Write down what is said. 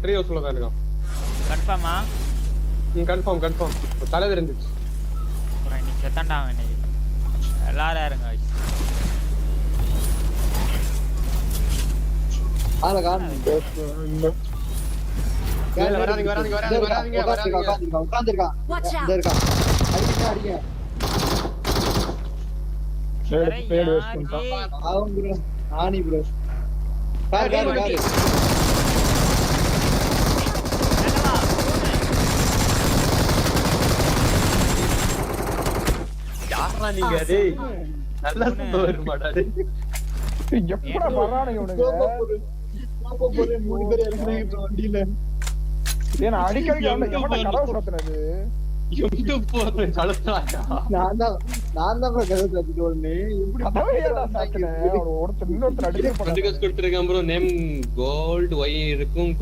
Tree ஹவுஸ்ல தான் இருக்கான். கன்ஃபார்மா? கன்ஃபார்ம். தலை தெரிஞ்சிச்சு. அப்புறம் நீ செத்தான்டா அவன் இன்னைக்கு. எல்லாரும் இருங்க. ஆள காணோம். வராதீங்க. உட்கார்ந்திருக்கான். இந்த இருக்கான். அடிங்க. பேடு வேஸ்ட் பண்ணிட்டான். ஆவும் ப்ரோ. ஆனி ப்ரோ. கார். யாரா நீங்க டேய்? நல்லா சுத்த வருமாடா டேய். எப்படா வரானுங்க இவனுங்க? போறேன் 3 பேர் இறங்குறாங்க ப்ரோ வண்டியில. ஏன்னா அடிக்கடி அவன எவன்டா கதவு சாத்துனது? எங்க போறேன் கழுத்தாடா. நான் தான் ப்ரோ கதை தட்டிட்டு ஓடுனேன். எப்படி கதவை ஏன்டா சாத்துன? ஒருத்தர் இன்னொருத்தர் அடிச்சு கண்டிகஸ் கொடுத்திருக்கேன் ப்ரோ. நேம் கோல்ட் ஒய் இருக்கும்.